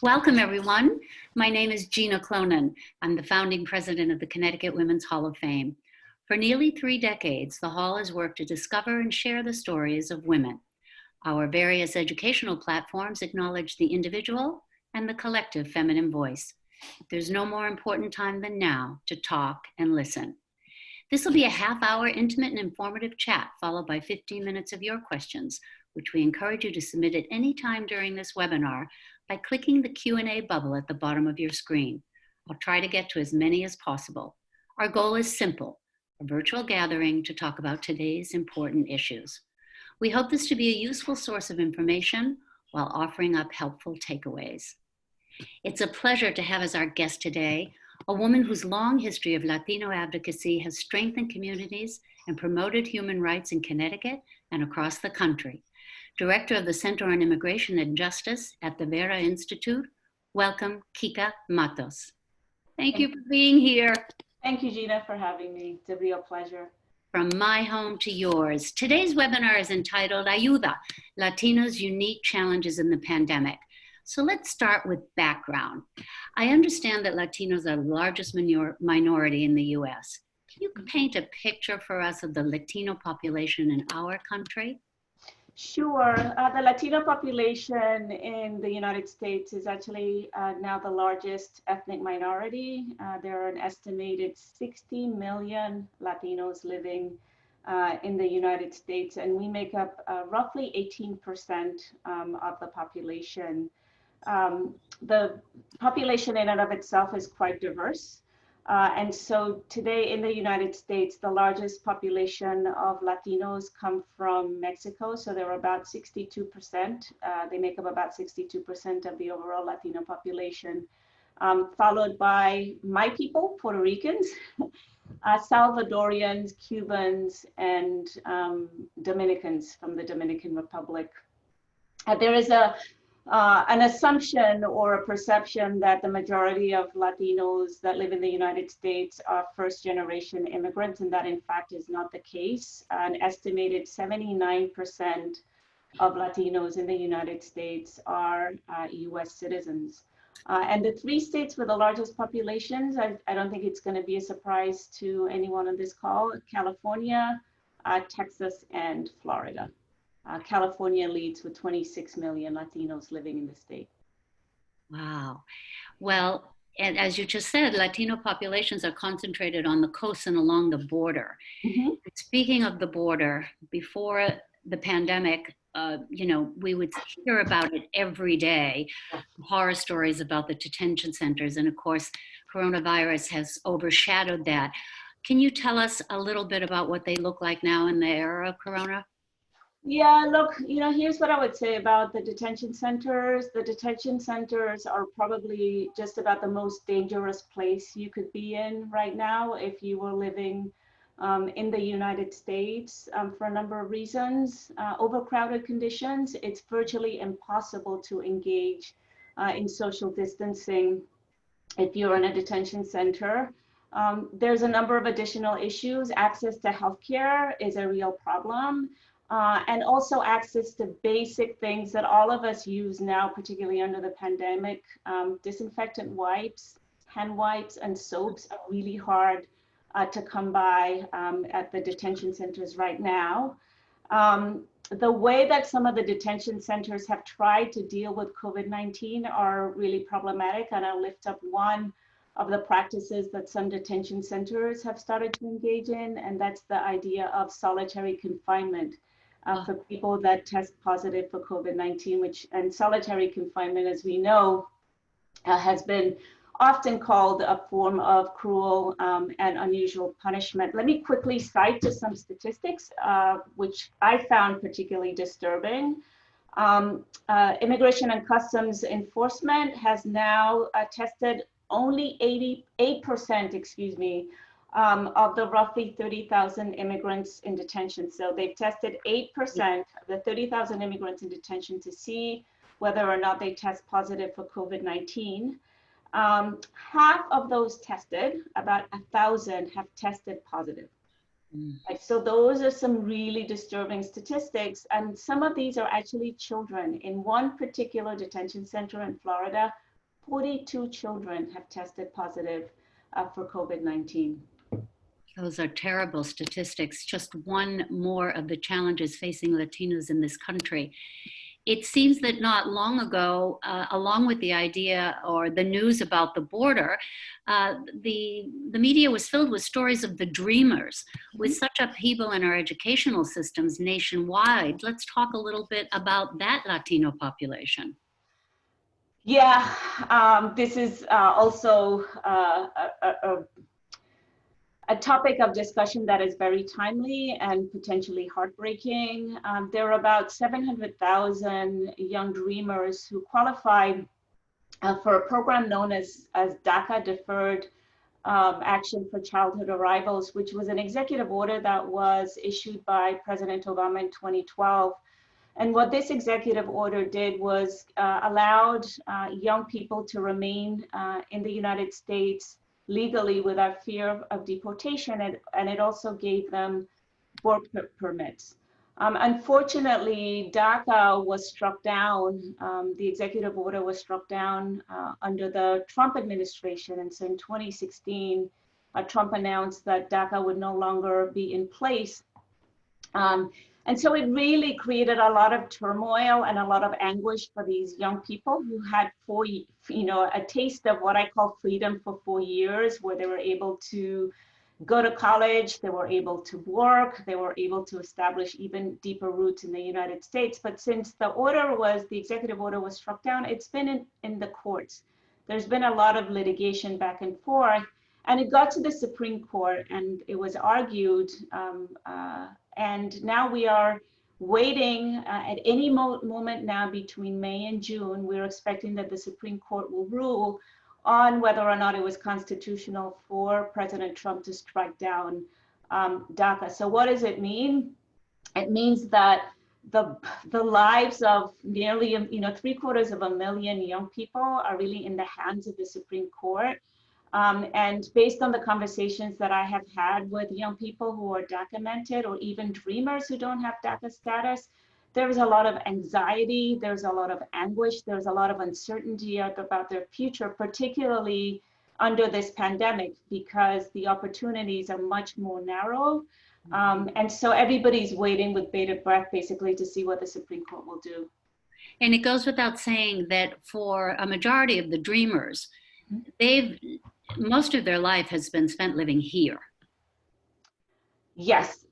Welcome, everyone. My name is Geena Clonan. I'm the founding president of the Connecticut Women's Hall of Fame. For nearly 3 decades, the Hall has worked to discover and share the stories of women. Our various educational platforms acknowledge the individual and the collective feminine voice. There's no more important time than now to talk and listen. This will be a half-hour intimate and informative chat, followed by 15 minutes of your questions, which we encourage you to submit at any time during this webinar by clicking the Q&A bubble at the bottom of your screen. I'll try to get to as many as possible. Our goal is simple, a virtual gathering to talk about today's important issues. We hope this to be a useful source of information while offering up helpful takeaways. It's a pleasure to have as our guest today a woman whose long history of Latino advocacy has strengthened communities and promoted human rights in Connecticut and across the country. Director of the Center on Immigration and Justice at the Vera Institute. Welcome, Kica Matos. Thank you for being here. Thank you, Geena, for having me. It's a real pleasure. From my home to yours. Today's webinar is entitled Ayuda, Latinos' Unique Challenges in the Pandemic. So let's start with background. I understand that Latinos are the largest minority in the US. Can you paint a picture for us of the Latino population in our country? Sure. The Latino population in the United States is actually now the largest ethnic minority. There are an estimated 60 million Latinos living in the United States, and we make up roughly 18% of the population. The population in and of itself is quite diverse. And so today in the United States, the largest population of Latinos come from Mexico. So they're about 62%. They make up about 62% of the overall Latino population, followed by my people, Puerto Ricans, Salvadorians, Cubans, and Dominicans from the Dominican Republic. There is an assumption or a perception that the majority of Latinos that live in the United States are first-generation immigrants, and that in fact is not the case. An estimated 79% of Latinos in the United States are US citizens. And the 3 states with the largest populations, I don't think it's going to be a surprise to anyone on this call: California, Texas, and Florida. California leads with 26 million Latinos living in the state. Wow. Well, and as you just said, Latino populations are concentrated on the coast and along the border. Mm-hmm. Speaking of the border, before the pandemic, we would hear about it every day, horror stories about the detention centers. And of course, coronavirus has overshadowed that. Can you tell us a little bit about what they look like now in the era of Corona? Yeah, look, here's what I would say about the detention centers. The detention centers are probably just about the most dangerous place you could be in right now if you were living in the United States for a number of reasons. Overcrowded conditions, it's virtually impossible to engage in social distancing if you're in a detention center. There's a number of additional issues. Access to healthcare is a real problem. And also access to basic things that all of us use now, particularly under the pandemic. Disinfectant wipes, hand wipes, and soaps are really hard to come by at the detention centers right now. The way that some of the detention centers have tried to deal with COVID-19 are really problematic, and I'll lift up one of the practices that some detention centers have started to engage in, and that's the idea of solitary confinement. For people that test positive for COVID-19, and solitary confinement, as we know, has been often called a form of cruel and unusual punishment. Let me quickly cite just some statistics, which I found particularly disturbing. Immigration and Customs Enforcement has now tested only 88%, of the roughly 30,000 immigrants in detention. So they've tested 8% of the 30,000 immigrants in detention to see whether or not they test positive for COVID-19. Half of those tested, about 1,000, have tested positive. Mm. Right? So those are some really disturbing statistics. And some of these are actually children. In one particular detention center in Florida, 42 children have tested positive for COVID-19. Those are terrible statistics. Just one more of the challenges facing Latinos in this country. It seems that not long ago, along with the idea or the news about the border, the media was filled with stories of the dreamers. With such upheaval in our educational systems nationwide, let's talk a little bit about that Latino population. Yeah, this is also a topic of discussion that is very timely and potentially heartbreaking. There are about 700,000 young dreamers who qualified for a program known as DACA, Deferred Action for Childhood Arrivals, which was an executive order that was issued by President Obama in 2012. And what this executive order did was allowed young people to remain in the United States legally without fear of deportation, and it also gave them work permits. Unfortunately, DACA was struck down. The executive order was struck down under the Trump administration. And so in 2016, Trump announced that DACA would no longer be in place. And so it really created a lot of turmoil and a lot of anguish for these young people who had a taste of what I call freedom for 4 years, where they were able to go to college, they were able to work, they were able to establish even deeper roots in the United States. But since the executive order was struck down, it's been in the courts. There's been a lot of litigation back and forth, and it got to the Supreme Court and it was argued. And now we are waiting at any moment now between May and June. We're expecting that the Supreme Court will rule on whether or not it was constitutional for President Trump to strike down DACA. So what does it mean? It means that the lives of nearly 750,000 young people are really in the hands of the Supreme Court. And based on the conversations that I have had with young people who are documented or even dreamers who don't have DACA status, there's a lot of anxiety, there's a lot of anguish, there's a lot of uncertainty about their future, particularly under this pandemic, because the opportunities are much more narrow. And so everybody's waiting with bated breath, basically, to see what the Supreme Court will do. And it goes without saying that for a majority of the dreamers, most of their life has been spent living here. Yes.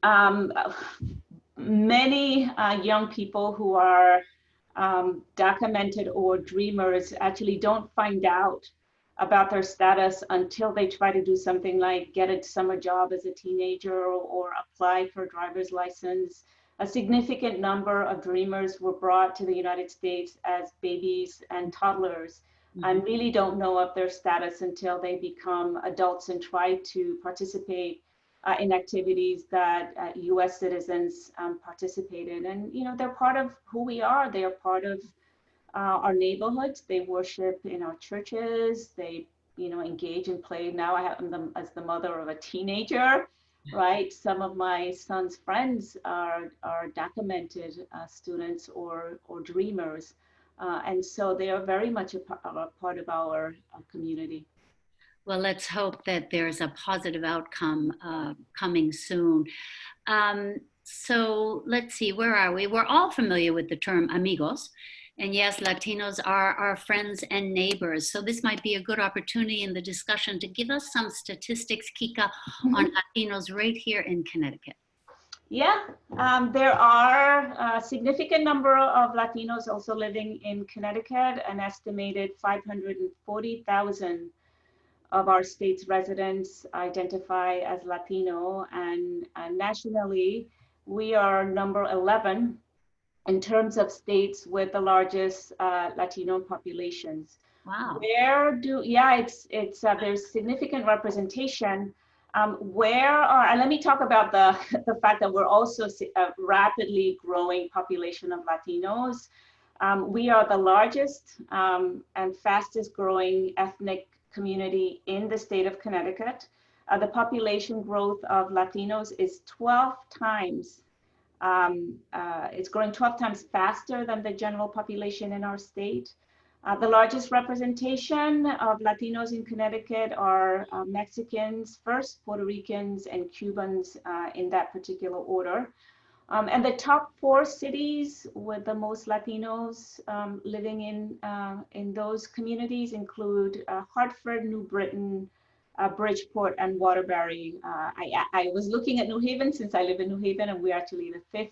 Many young people who are documented or dreamers actually don't find out about their status until they try to do something like get a summer job as a teenager or apply for a driver's license. A significant number of dreamers were brought to the United States as babies and toddlers, and really don't know of their status until they become adults and try to participate in activities that US citizens participate in. And, they're part of who we are. They are part of our neighborhoods. They worship in our churches. They, engage and play. Now I have them as the mother of a teenager, right? Some of my son's friends are documented students or dreamers. And so they are very much a part of our community. Well, let's hope that there's a positive outcome coming soon. So let's see, where are we? We're all familiar with the term amigos. And yes, Latinos are our friends and neighbors. So this might be a good opportunity in the discussion to give us some statistics, Kica, on Latinos right here in Connecticut. Yeah, there are a significant number of Latinos also living in Connecticut. An estimated 540,000 of our state's residents identify as Latino, and nationally, we are number 11 in terms of states with the largest Latino populations. Wow. There's significant representation. And let me talk about the fact that we're also a rapidly growing population of Latinos. We are the largest and fastest growing ethnic community in the state of Connecticut. the population growth of Latinos is 12 times. It's growing 12 times faster than the general population in our state. The largest representation of Latinos in Connecticut are Mexicans first, Puerto Ricans, and Cubans in that particular order. And the top 4 cities with the most Latinos living in those communities include Hartford, New Britain, Bridgeport, and Waterbury. I was looking at New Haven since I live in New Haven, and we're actually the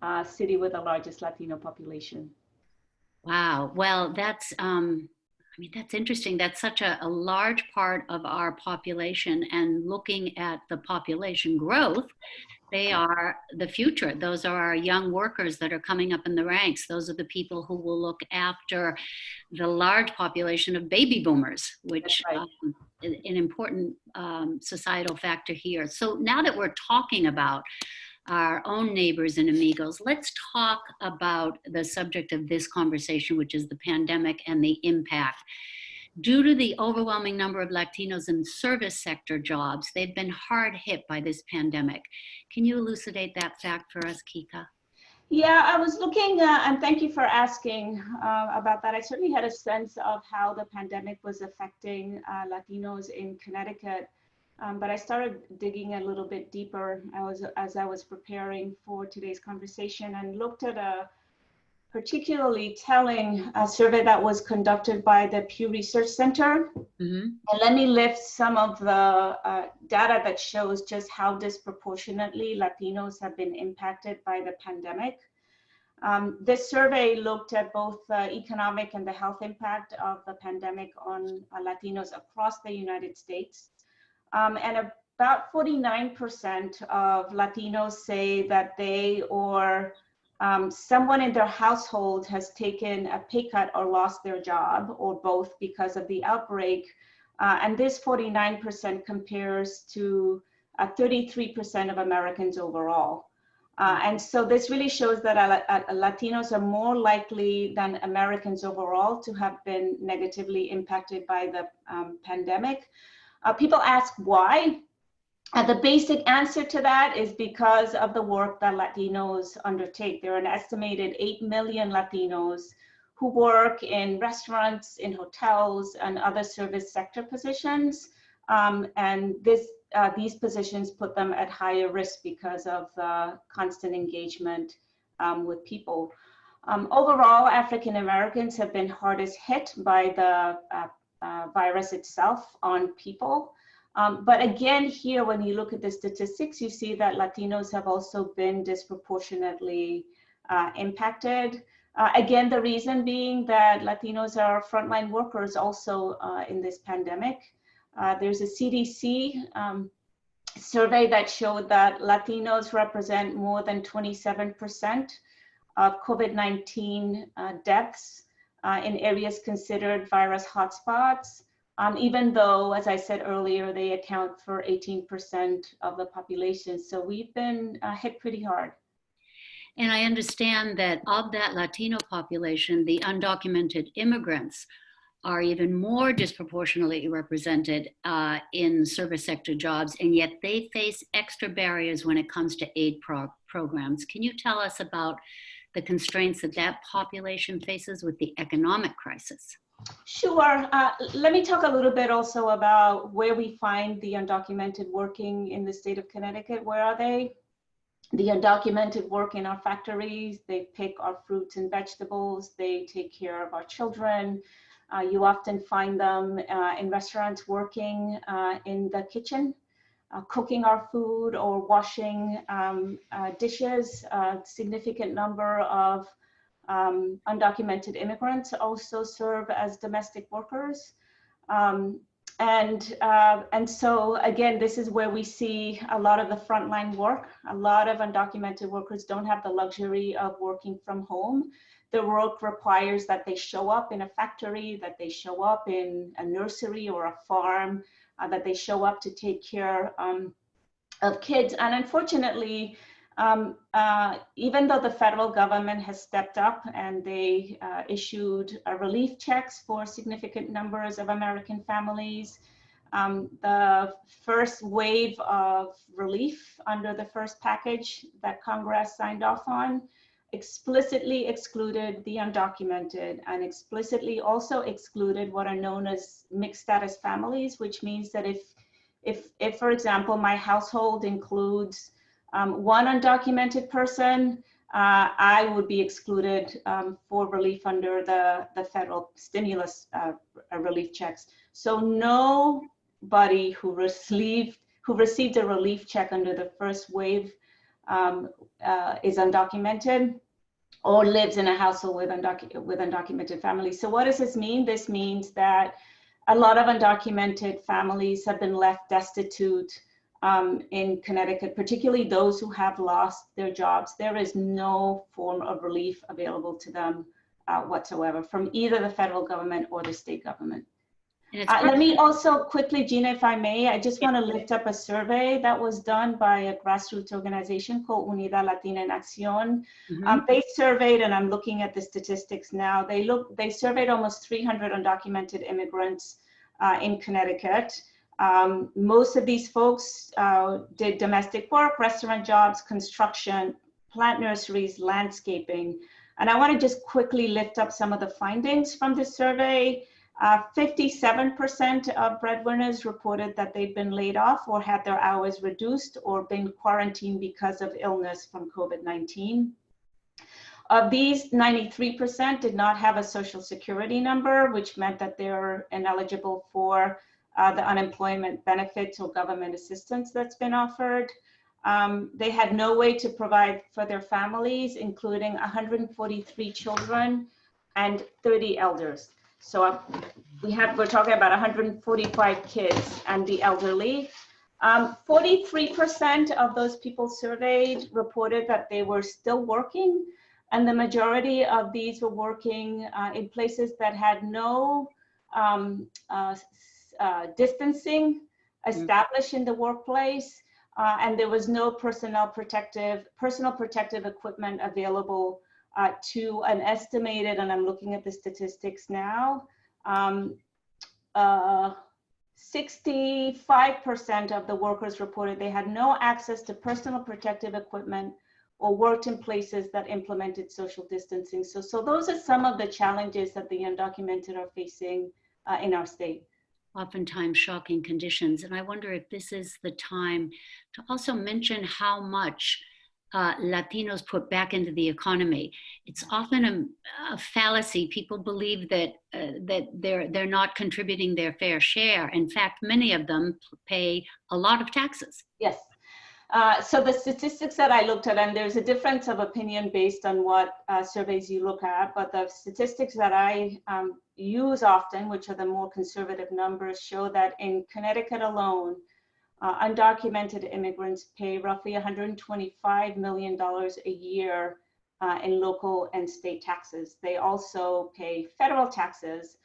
5th city with the largest Latino population. Wow. Well, that's that's interesting. That's such a large part of our population, and looking at the population growth, they are the future. Those are our young workers that are coming up in the ranks. Those are the people who will look after the large population of baby boomers, which is an important societal factor here. So now that we're talking about our own neighbors and amigos, let's talk about the subject of this conversation, which is the pandemic and the impact. Due to the overwhelming number of Latinos in service sector jobs, they've been hard hit by this pandemic. Can you elucidate that fact for us, Kica? Yeah, I was looking, and thank you for asking about that. I certainly had a sense of how the pandemic was affecting Latinos in Connecticut, but I started digging a little bit deeper as I was preparing for today's conversation, and looked at a particularly telling survey that was conducted by the Pew Research Center. Mm-hmm. And let me lift some of the data that shows just how disproportionately Latinos have been impacted by the pandemic. This survey looked at both the economic and the health impact of the pandemic on Latinos across the United States. And about 49% of Latinos say that they or someone in their household has taken a pay cut or lost their job, or both, because of the outbreak. And this 49% compares to 33% of Americans overall. And so this really shows that Latinos are more likely than Americans overall to have been negatively impacted by the pandemic. People ask why. The basic answer to that is because of the work that Latinos undertake. There are an estimated 8 million Latinos who work in restaurants, in hotels, and other service sector positions. And these positions put them at higher risk because of the constant engagement with people. Overall, African Americans have been hardest hit by the virus itself on people. But again, here, when you look at the statistics, you see that Latinos have also been disproportionately impacted. Again, the reason being that Latinos are frontline workers also in this pandemic. There's a CDC survey that showed that Latinos represent more than 27% of COVID-19 deaths in areas considered virus hotspots. Even though, as I said earlier, they account for 18% of the population. So we've been hit pretty hard. And I understand that of that Latino population, the undocumented immigrants are even more disproportionately represented in service sector jobs, and yet they face extra barriers when it comes to aid programs. Can you tell us about the constraints that that population faces with the economic crisis? Sure. Let me talk a little bit also about where we find the undocumented working in the state of Connecticut. Where are they? The undocumented work in our factories. They pick our fruits and vegetables. They take care of our children. You often find them in restaurants working in the kitchen, cooking our food or washing dishes. A significant number of undocumented immigrants also serve as domestic workers. And so again, this is where we see a lot of the frontline work. A lot of undocumented workers don't have the luxury of working from home. The work requires that they show up in a factory, that they show up in a nursery or a farm, that they show up to take care of kids. And unfortunately, even though the federal government has stepped up and they issued relief checks for significant numbers of American families, The first wave of relief under the first package that Congress signed off on explicitly excluded the undocumented and explicitly also excluded what are known as mixed status families, which means that if for example, my household includes one undocumented person, I would be excluded for relief under the federal stimulus relief checks. So nobody who received a relief check under the first wave is undocumented or lives in a household with undocumented families. So what does this mean? This means that a lot of undocumented families have been left destitute in Connecticut, particularly those who have lost their jobs. There is no form of relief available to them whatsoever from either the federal government or the state government. Let me also quickly, Geena, if I may, I just want to lift up a survey that was done by a grassroots organization called Unidad Latina en Acción. They surveyed, and I'm looking at the statistics now, they surveyed almost 300 undocumented immigrants in Connecticut. Most of these folks did domestic work, restaurant jobs, construction, plant nurseries, landscaping. And I want to just quickly lift up some of the findings from this survey. 57% of breadwinners reported that they'd been laid off or had their hours reduced or been quarantined because of illness from COVID-19. Of these, 93% did not have a social security number, which meant that they're ineligible for the unemployment benefits or government assistance that's been offered. They had no way to provide for their families, including 143 children and 30 elders. So we're talking about 145 kids and the elderly. 43% of those people surveyed reported that they were still working, and the majority of these were working in places that had no distancing established in the workplace, and there was no personal protective equipment available to an estimated, and I'm looking at the statistics now, 65% of the workers reported they had no access to personal protective equipment or worked in places that implemented social distancing. So those are some of the challenges that the undocumented are facing in our state. Oftentimes shocking conditions. And I wonder if this is the time to also mention how much Latinos put back into the economy. It's often a fallacy. People believe that they're not contributing their fair share. In fact, many of them pay a lot of taxes. Yes. So the statistics that I looked at, and there's a difference of opinion based on what surveys you look at, but the statistics that I use often, which are the more conservative numbers, show that in Connecticut alone, undocumented immigrants pay roughly $125 million a year in local and state taxes. They also pay federal taxes,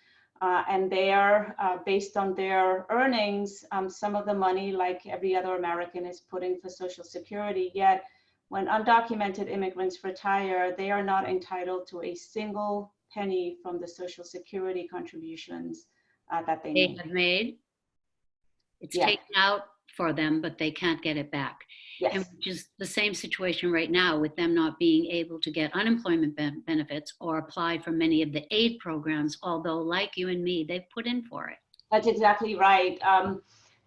and they are based on their earnings. Some of the money, like every other American, is put in for Social Security. Yet, when undocumented immigrants retire, they are not entitled to a single penny from the Social Security contributions that they have made. It's taken out for them, but they can't get it back. Yes. And which is the same situation right now with them not being able to get unemployment benefits or apply for many of the aid programs, although like you and me, they've put in for it. That's exactly right.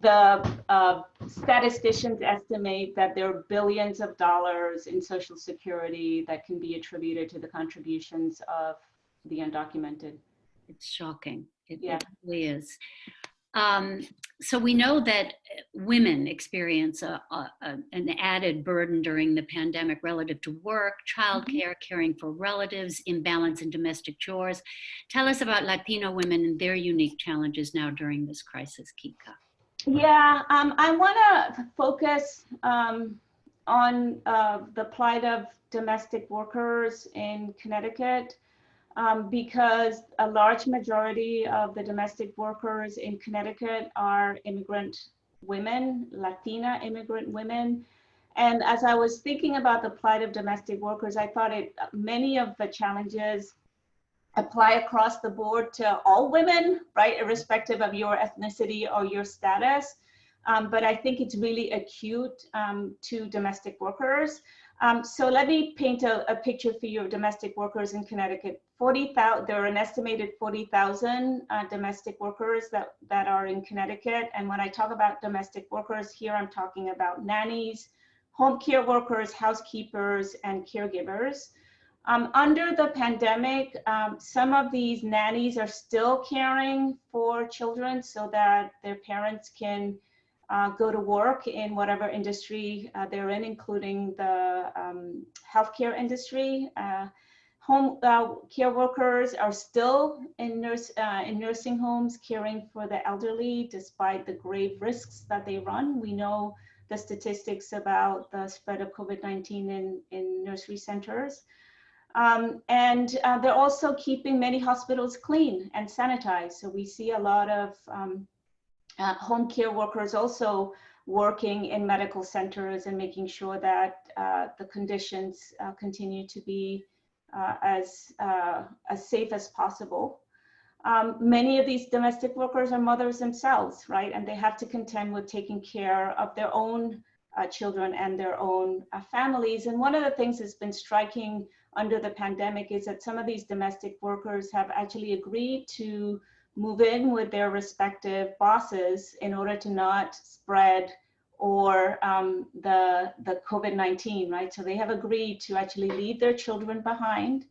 The statisticians estimate that there are billions of dollars in Social Security that can be attributed to the contributions of the undocumented. It's shocking. It really is. So we know that women experience an added burden during the pandemic relative to work, childcare, caring for relatives, imbalance in domestic chores. Tell us about Latino women and their unique challenges now during this crisis, Kica. Yeah, I want to focus on the plight of domestic workers in Connecticut. Because a large majority of the domestic workers in Connecticut are immigrant women, Latina immigrant women. And as I was thinking about the plight of domestic workers, I thought many of the challenges apply across the board to all women, right, irrespective of your ethnicity or your status. But I think it's really acute to domestic workers. So let me paint a picture for you of domestic workers in Connecticut. 40,000, there are an estimated 40,000 domestic workers that are in Connecticut. And when I talk about domestic workers here, I'm talking about nannies, home care workers, housekeepers, and caregivers. Under the pandemic, some of these nannies are still caring for children so that their parents can go to work in whatever industry they're in, including the healthcare industry. Home care workers are still in nursing homes caring for the elderly despite the grave risks that they run. We know the statistics about the spread of COVID-19 in nursery centers. And they're also keeping many hospitals clean and sanitized. So we see a lot of home care workers also working in medical centers and making sure that the conditions continue to be as safe as possible. Many of these domestic workers are mothers themselves, right? And they have to contend with taking care of their own children and their own families. And one of the things that's been striking under the pandemic is that some of these domestic workers have actually agreed to move in with their respective bosses in order to not spread or the COVID-19, right? So they have agreed to actually leave their children behind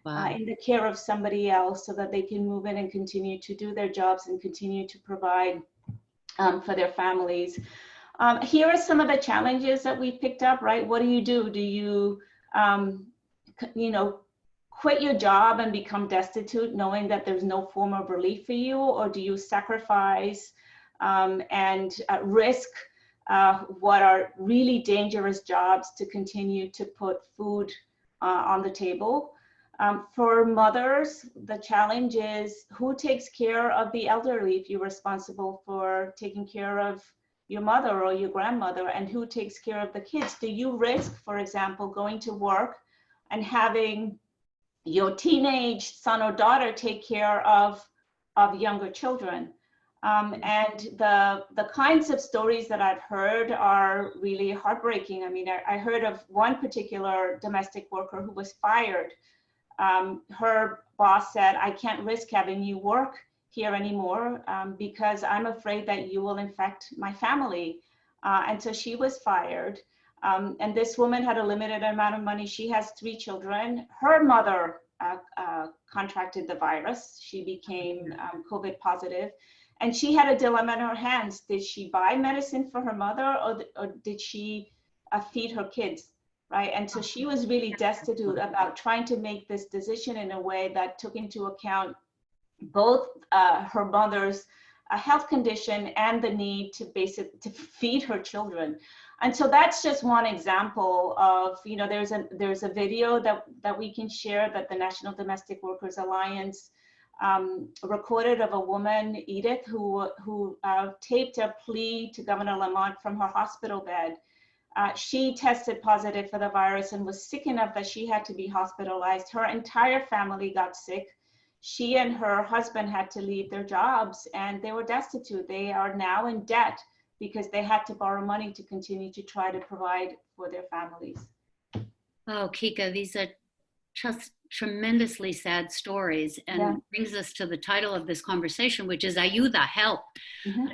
in the care of somebody else so that they can move in and continue to do their jobs and continue to provide for their families. Here are some of the challenges that we picked up, right? What do? Do you, quit your job and become destitute knowing that there's no form of relief for you? Or do you sacrifice and risk what are really dangerous jobs to continue to put food on the table? For mothers, the challenge is who takes care of the elderly if you're responsible for taking care of your mother or your grandmother, and who takes care of the kids? Do you risk, for example, going to work and having your teenage son or daughter take care of younger children? And the kinds of stories that I've heard are really heartbreaking. I mean, I heard of one particular domestic worker who was fired. Her boss said, "I can't risk having you work here anymore because I'm afraid that you will infect my family." And so she was fired. And this woman had a limited amount of money. She has 3 children. Her mother contracted the virus. She became COVID positive. And she had a dilemma in her hands. Did she buy medicine for her mother or did she feed her kids, right? And so she was really destitute about trying to make this decision in a way that took into account both her mother's health condition and the need to feed her children. And so that's just one example of, there's a video that we can share that the National Domestic Workers Alliance recorded of a woman, Edith, who taped a plea to Governor Lamont from her hospital bed. She tested positive for the virus and was sick enough that she had to be hospitalized. Her entire family got sick. She and her husband had to leave their jobs and they were destitute. They are now in debt because they had to borrow money to continue to try to provide for their families. Oh, Kica, these are just tremendously sad stories, and brings us to the title of this conversation, which is Ayuda, help,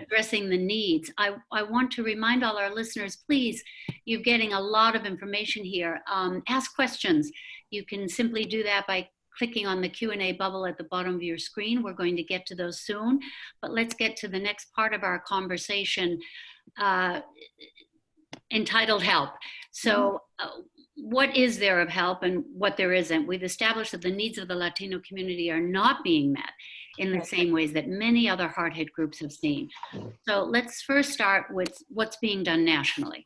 addressing the needs. I want to remind all our listeners, please, you're getting a lot of information here. Ask questions. You can simply do that by clicking on the Q&A bubble at the bottom of your screen. We're going to get to those soon, but let's get to the next part of our conversation entitled Help. So what is there of help and what there isn't? We've established that the needs of the Latino community are not being met in the same ways that many other hard-hit groups have seen. So let's first start with what's being done nationally.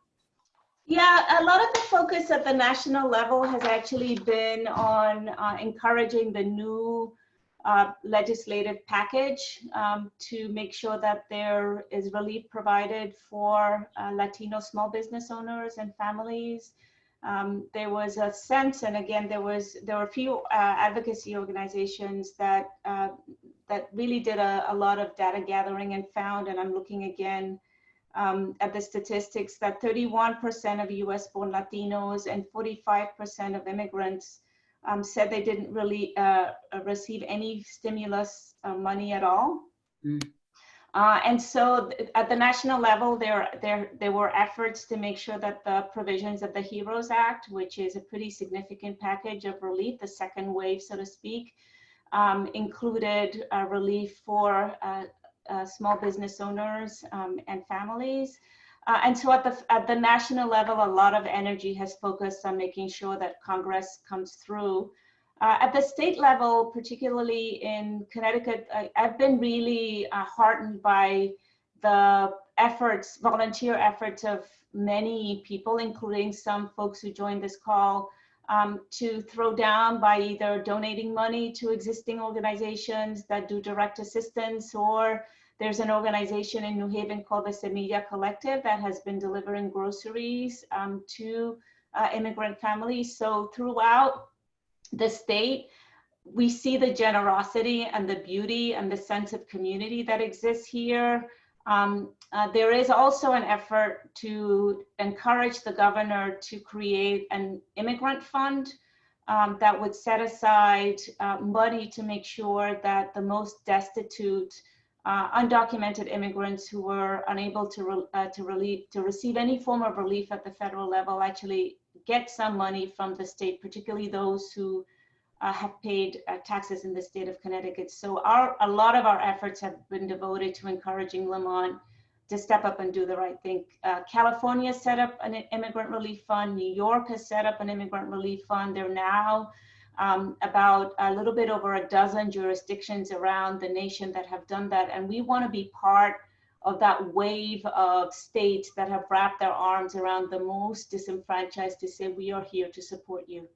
Yeah, a lot of the focus at the national level has actually been on encouraging the new legislative package to make sure that there is relief provided for Latino small business owners and families. there was a sense, and again, there were a few advocacy organizations that really did a lot of data gathering and found, and I'm looking again at the statistics, that 31% of US-born Latinos and 45% of immigrants said they didn't really receive any stimulus money at all. Mm. And so at the national level, there were efforts to make sure that the provisions of the HEROES Act, which is a pretty significant package of relief, the second wave, so to speak, included relief for small business owners and families. And so at the national level, a lot of energy has focused on making sure that Congress comes through. At the state level, particularly in Connecticut, I've been really heartened by the efforts, volunteer efforts of many people, including some folks who joined this call, to throw down by either donating money to existing organizations that do direct assistance, or there's an organization in New Haven called the Semilla Collective that has been delivering groceries to immigrant families. So throughout the state, we see the generosity and the beauty and the sense of community that exists here. There is also an effort to encourage the governor to create an immigrant fund that would set aside money to make sure that the most destitute undocumented immigrants who were unable to receive any form of relief at the federal level actually get some money from the state, particularly those who have paid taxes in the state of Connecticut. So a lot of our efforts have been devoted to encouraging Lamont to step up and do the right thing. California set up an immigrant relief fund. New York has set up an immigrant relief fund. There are now about a little bit over a dozen jurisdictions around the nation that have done that. And we want to be part of that wave of states that have wrapped their arms around the most disenfranchised to say, we are here to support you.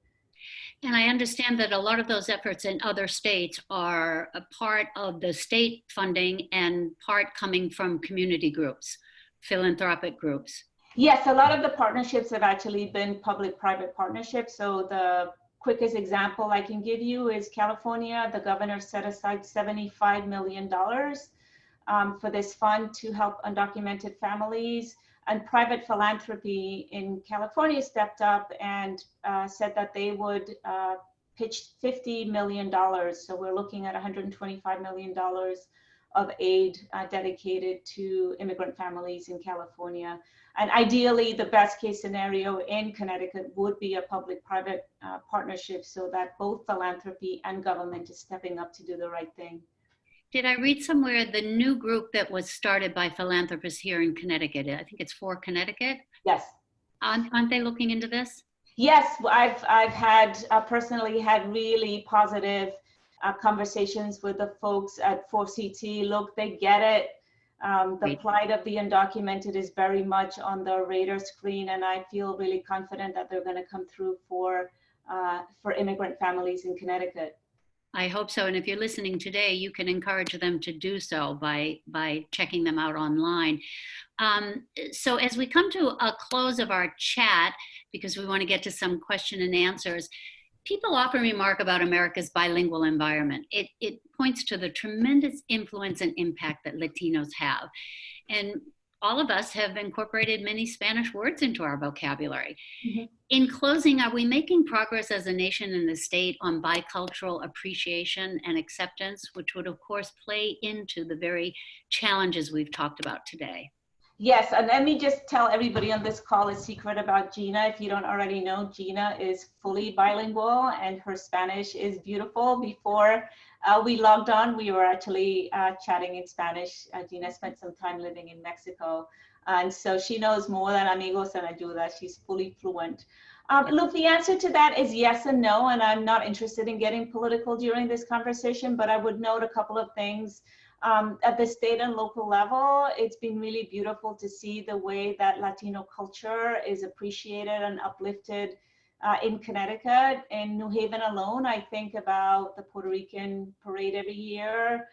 And I understand that a lot of those efforts in other states are a part of the state funding and part coming from community groups, philanthropic groups. Yes, a lot of the partnerships have actually been public-private partnerships. So the quickest example I can give you is California. The governor set aside $75 million for this fund to help undocumented families. And private philanthropy in California stepped up and said that they would pitch $50 million. So we're looking at $125 million of aid dedicated to immigrant families in California. And ideally, the best case scenario in Connecticut would be a public-private partnership so that both philanthropy and government is stepping up to do the right thing. Did I read somewhere the new group that was started by philanthropists here in Connecticut? I think it's for Connecticut. Yes. Aren't they looking into this? Yes, I've personally had really positive conversations with the folks at 4CT. Look, they get it. The plight of the undocumented is very much on the radar screen, and I feel really confident that they're going to come through for immigrant families in Connecticut. I hope so. And if you're listening today, you can encourage them to do so by checking them out online. So as we come to a close of our chat, because we want to get to some question and answers, people often remark about America's bilingual environment. It points to the tremendous influence and impact that Latinos have. And all of us have incorporated many Spanish words into our vocabulary. Mm-hmm. In closing, are we making progress as a nation and the state on bicultural appreciation and acceptance, which would of course play into the very challenges we've talked about today? Yes, and let me just tell everybody on this call a secret about Geena. If you don't already know, Geena is fully bilingual and her Spanish is beautiful. Before we logged on, we were actually chatting in Spanish. Geena spent some time living in Mexico. And so she knows more than amigos and Ayuda. She's fully fluent. Look, the answer to that is yes and no, and I'm not interested in getting political during this conversation, but I would note a couple of things. At the state and local level, it's been really beautiful to see the way that Latino culture is appreciated and uplifted in Connecticut. In New Haven alone, I think about the Puerto Rican parade every year.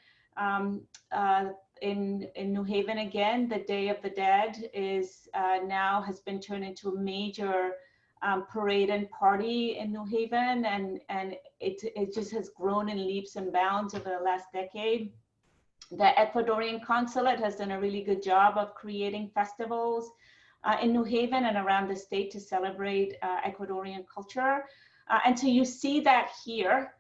In New Haven, again, the Day of the Dead is now has been turned into a major parade and party in New Haven, and it just has grown in leaps and bounds over the last decade. The Ecuadorian consulate has done a really good job of creating festivals in New Haven and around the state to celebrate Ecuadorian culture. And so you see that here.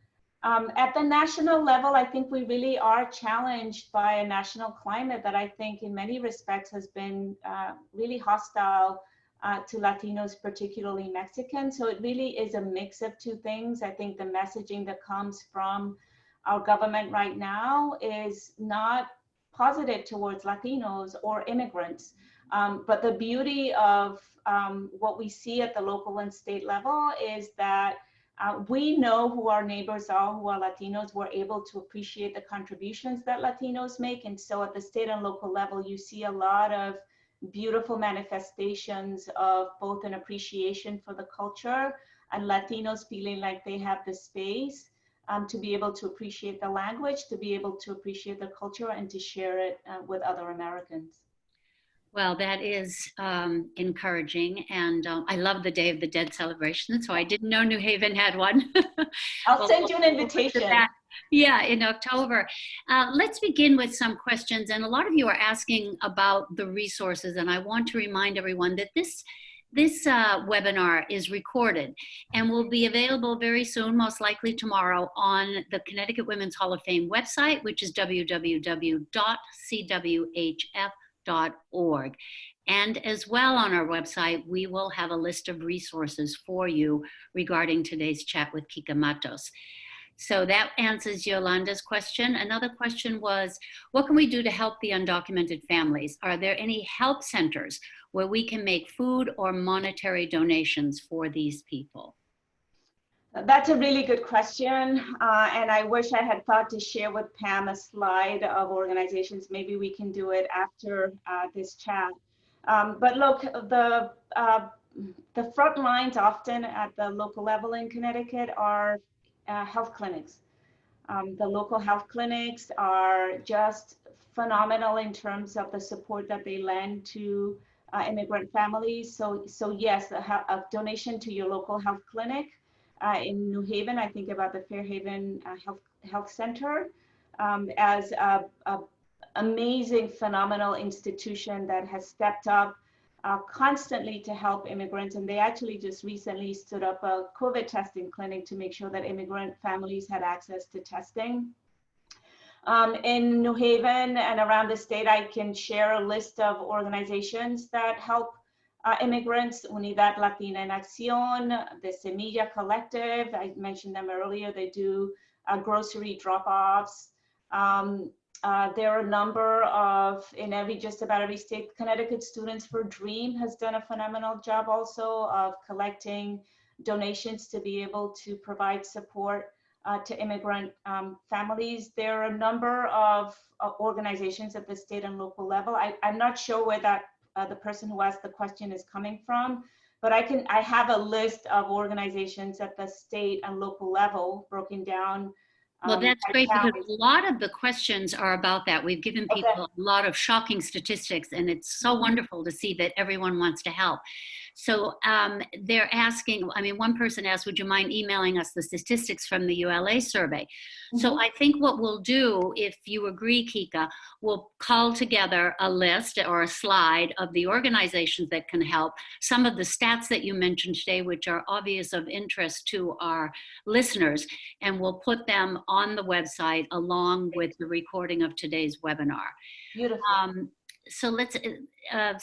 At the national level, I think we really are challenged by a national climate that I think in many respects has been really hostile to Latinos, particularly Mexicans. So it really is a mix of two things. I think the messaging that comes from our government right now is not positive towards Latinos or immigrants. But the beauty of what we see at the local and state level is that we know who our neighbors are, who are Latinos. We're able to appreciate the contributions that Latinos make. And so at the state and local level, you see a lot of beautiful manifestations of both an appreciation for the culture and Latinos feeling like they have the space to be able to appreciate the language, to be able to appreciate the culture, and to share it with other Americans. Well, that is encouraging. And I love the Day of the Dead celebration. So I didn't know New Haven had one. I'll send you an invitation. Yeah, in October. Let's begin with some questions. And a lot of you are asking about the resources. And I want to remind everyone that this webinar is recorded and will be available very soon, most likely tomorrow, on the Connecticut Women's Hall of Fame website, which is www.CWHF.org. And as well on our website, we will have a list of resources for you regarding today's chat with Kica Matos. So that answers Yolanda's question. Another question was, what can we do to help the undocumented families? Are there any help centers where we can make food or monetary donations for these people? That's a really good question. And I wish I had thought to share with Pam a slide of organizations. Maybe we can do it after this chat. But look, the front lines often at the local level in Connecticut are health clinics. The local health clinics are just phenomenal in terms of the support that they lend to immigrant families. So yes, a donation to your local health clinic in New Haven. I think about the Fairhaven Health Center as a amazing, phenomenal institution that has stepped up constantly to help immigrants. And they actually just recently stood up a COVID testing clinic to make sure that immigrant families had access to testing. In New Haven and around the state, I can share a list of organizations that help immigrants: Unidad Latina en Acción, the Semilla Collective. I mentioned them earlier. They do grocery drop-offs. There are a number of, just about every state. Connecticut Students for Dream has done a phenomenal job also of collecting donations to be able to provide support to immigrant families. There are a number of organizations at the state and local level. I'm not sure where that the person who asked the question is coming from, but I have a list of organizations at the state and local level broken down. Well, that's great, because a lot of the questions are about that. We've given people a lot of shocking statistics, and it's so wonderful to see that everyone wants to help. So they're asking, one person asked, would you mind emailing us the statistics from the ULA survey? So I think what we'll do, if you agree, Kica, we'll call together a list or a slide of the organizations that can help, some of the stats that you mentioned today, which are obvious of interest to our listeners, and we'll put them on the website along with the recording of today's webinar. Beautiful. So let's,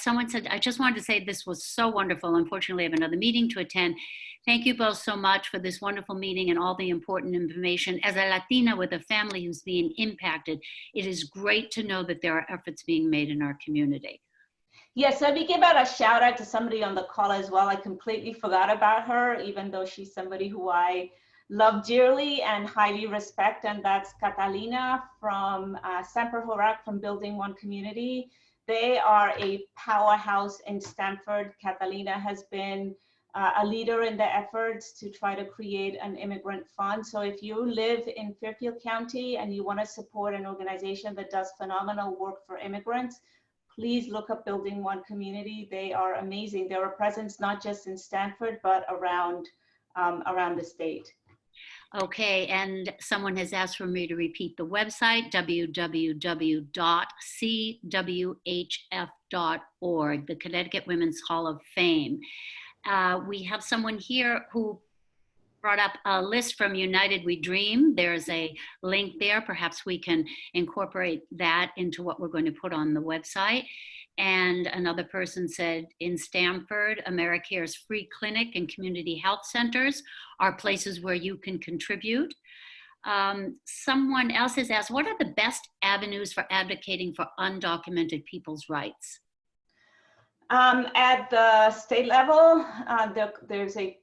someone said, I just wanted to say this was so wonderful. Unfortunately, I have another meeting to attend. Thank you both so much for this wonderful meeting and all the important information. As a Latina with a family who's being impacted, it is great to know that there are efforts being made in our community. Yes, let me give out a shout out to somebody on the call as well. I completely forgot about her, even though she's somebody who I love dearly and highly respect, and that's Catalina from Semper Horak from Building One Community. They are a powerhouse in Stamford. Catalina has been a leader in the efforts to try to create an immigrant fund. So if you live in Fairfield County and you want to support an organization that does phenomenal work for immigrants, please look up Building One Community. They are amazing. They're a presence not just in Stanford, but around the state. Okay, and someone has asked for me to repeat the website, www.cwhf.org, the Connecticut Women's Hall of Fame. We have someone here who brought up a list from United We Dream. There's a link there. Perhaps we can incorporate that into what we're going to put on the website. And another person said, in Stamford, AmeriCare's free clinic and community health centers are places where you can contribute. Someone else has asked, what are the best avenues for advocating for undocumented people's rights? At the state level, there's a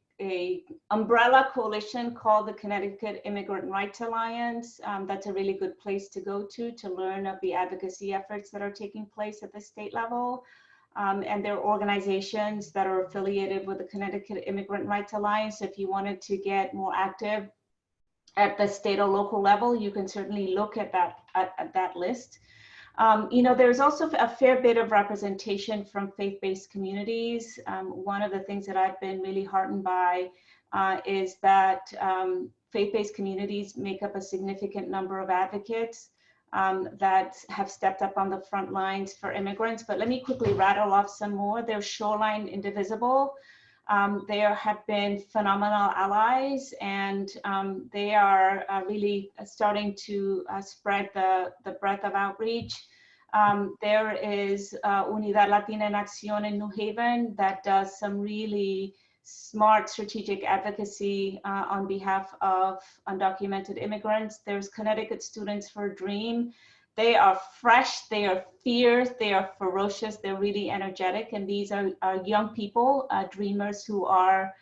umbrella coalition called the Connecticut Immigrant Rights Alliance. That's a really good place to go to learn of the advocacy efforts that are taking place at the state level. And there are organizations that are affiliated with the Connecticut Immigrant Rights Alliance. If you wanted to get more active at the state or local level, you can certainly look at that list. You know, there's also a fair bit of representation from faith-based communities. One of the things that I've been really heartened by is that faith-based communities make up a significant number of advocates that have stepped up on the front lines for immigrants. But let me quickly rattle off some more. There's Shoreline Indivisible. There have been phenomenal allies, and they are really starting to spread the breadth of outreach. There is Unidad Latina en Acción in New Haven that does some really smart strategic advocacy on behalf of undocumented immigrants. There's Connecticut Students for a Dream. They are fresh, they are fierce, they are ferocious, they're really energetic, and these are young people, dreamers who are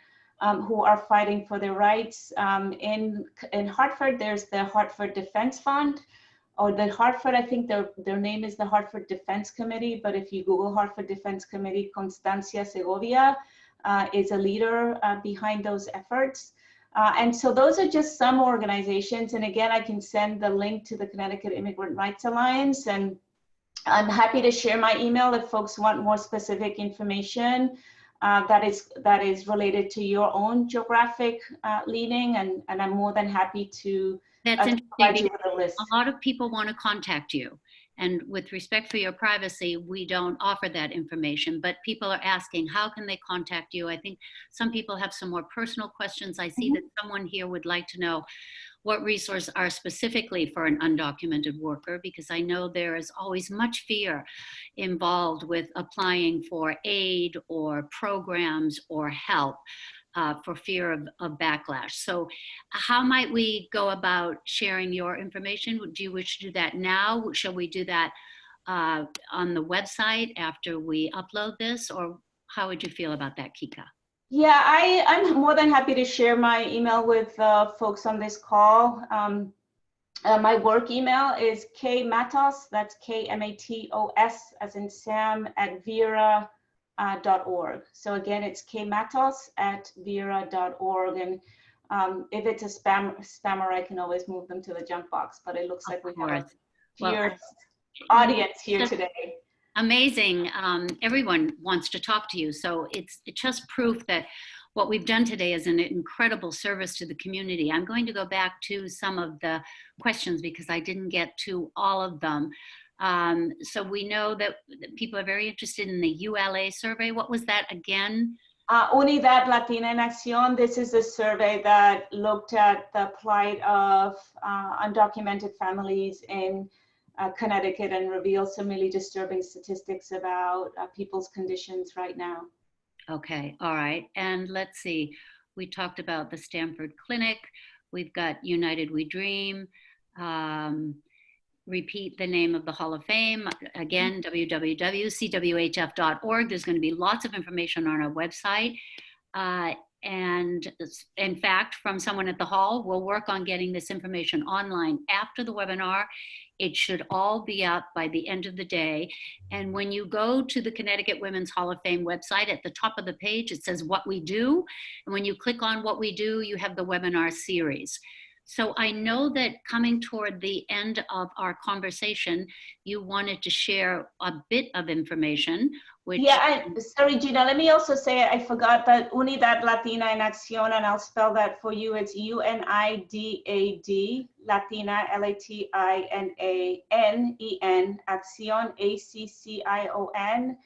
fighting for their rights. In Hartford, there's the Hartford Defense Fund, or the Hartford, I think their name is the Hartford Defense Committee, but if you Google Hartford Defense Committee, Constancia Segovia is a leader behind those efforts. And so those are just some organizations. And again, I can send the link to the Connecticut Immigrant Rights Alliance. And I'm happy to share my email if folks want more specific information that is related to your own geographic leaning. And I'm more than happy to provide you with a list. A lot of people want to contact you. And with respect for your privacy, we don't offer that information, but people are asking, how can they contact you? I think some people have some more personal questions. I see that someone here would like to know what resources are specifically for an undocumented worker, because I know there is always much fear involved with applying for aid or programs or help. For fear of backlash. So how might we go about sharing your information? Do you wish to do that now? Shall we do that on the website after we upload this? Or how would you feel about that, Kica? Yeah, I'm more than happy to share my email with folks on this call. My work email is kmatos, that's KMATOS as in Sam, at Vera.org. So again, it's kmatos@vera.org. And if it's a spammer, I can always move them to the junk box, but it looks like we have a fierce audience here today. Amazing. Everyone wants to talk to you. So it's just proof that what we've done today is an incredible service to the community. I'm going to go back to some of the questions because I didn't get to all of them. So we know that people are very interested in the ULA survey. What was that again? Unidad Latina en Acción. This is a survey that looked at the plight of undocumented families in Connecticut and revealed some really disturbing statistics about people's conditions right now. Okay, all right. And let's see, we talked about the Stanford Clinic. We've got United We Dream. Repeat the name of the Hall of Fame. Again, www.cwhf.org. There's going to be lots of information on our website. And in fact, from someone at the Hall, we'll work on getting this information online after the webinar. It should all be up by the end of the day. And when you go to the Connecticut Women's Hall of Fame website, at the top of the page, it says what we do. And when you click on what we do, you have the webinar series. So I know that coming toward the end of our conversation, you wanted to share a bit of information, which... Yeah, sorry, Geena, let me also say, I forgot that Unidad Latina en Acción, and I'll spell that for you. It's UNIDAD, Latina, LATINANEN, Acción, ACCION,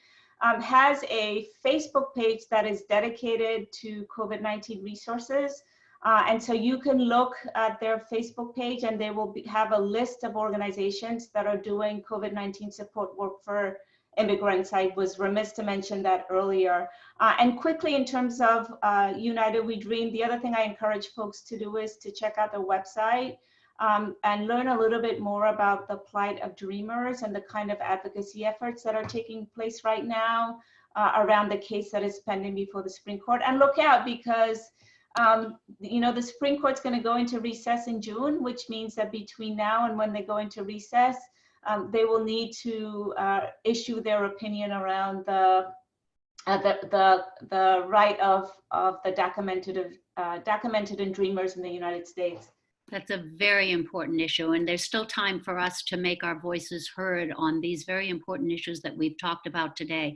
has a Facebook page that is dedicated to COVID-19 resources. And so you can look at their Facebook page, and they will have a list of organizations that are doing COVID-19 support work for immigrants. I was remiss to mention that earlier. And quickly, in terms of United We Dream, the other thing I encourage folks to do is to check out their website and learn a little bit more about the plight of dreamers and the kind of advocacy efforts that are taking place right now around the case that is pending before the Supreme Court. And look out, because you know, the Supreme Court's going to go into recess in June, which means that between now and when they go into recess, they will need to issue their opinion around the right of the documented and dreamers in the United States. That's a very important issue, and there's still time for us to make our voices heard on these very important issues that we've talked about today.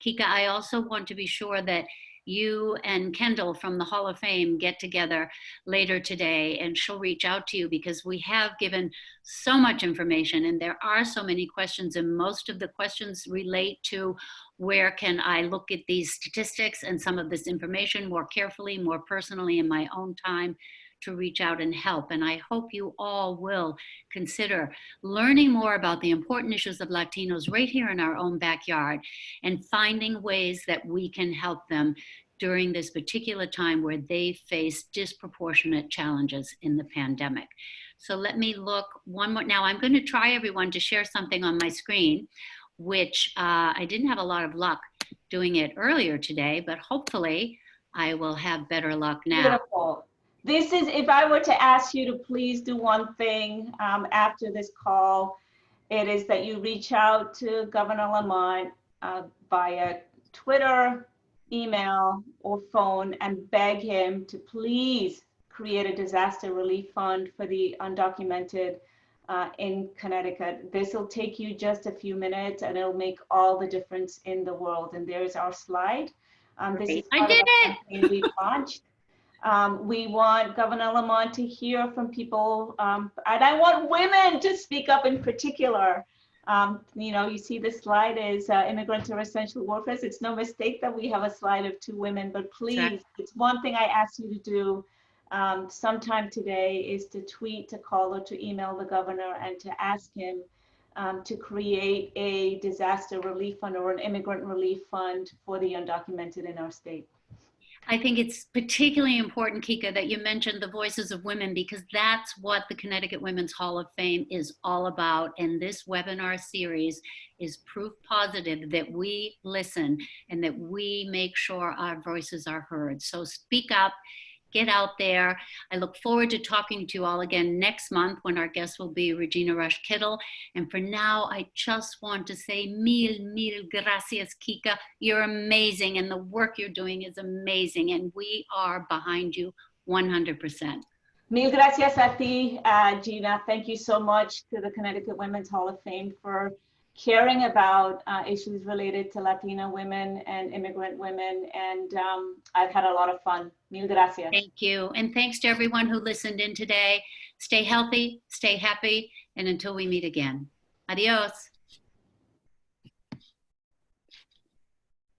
Kica, I also want to be sure that you and Kendall from the Hall of Fame get together later today, and she'll reach out to you, because we have given so much information and there are so many questions, and most of the questions relate to where can I look at these statistics and some of this information more carefully, more personally in my own time, to reach out and help. And I hope you all will consider learning more about the important issues of Latinos right here in our own backyard, and finding ways that we can help them during this particular time where they face disproportionate challenges in the pandemic. So let me look one more. Now I'm going to try, everyone, to share something on my screen, which I didn't have a lot of luck doing it earlier today, but hopefully I will have better luck now. Beautiful. This is, if I were to ask you to please do one thing after this call, it is that you reach out to Governor Lamont via Twitter, email, or phone, and beg him to please create a disaster relief fund for the undocumented in Connecticut. This will take you just a few minutes, and it'll make all the difference in the world. And there's our slide. This is part of the campaign we've launched. We want Governor Lamont to hear from people, and I want women to speak up in particular. You know, you see this slide is immigrants are essential workers. It's no mistake that we have a slide of 2 women, but please, it's one thing I ask you to do sometime today is to tweet, to call, or to email the governor and to ask him to create a disaster relief fund or an immigrant relief fund for the undocumented in our state. I think it's particularly important, Kica, that you mentioned the voices of women, because that's what the Connecticut Women's Hall of Fame is all about. And this webinar series is proof positive that we listen and that we make sure our voices are heard. So speak up. Get out there. I look forward to talking to you all again next month when our guest will be Regina Rush Kittle. And for now, I just want to say mil gracias, Kica. You're amazing, and the work you're doing is amazing, and we are behind you 100%. Mil gracias a ti, Geena. Thank you so much to the Connecticut Women's Hall of Fame for caring about issues related to Latina women and immigrant women. And I've had a lot of fun. Mil gracias. Thank you. And thanks to everyone who listened in today. Stay healthy, stay happy, and until we meet again. Adios.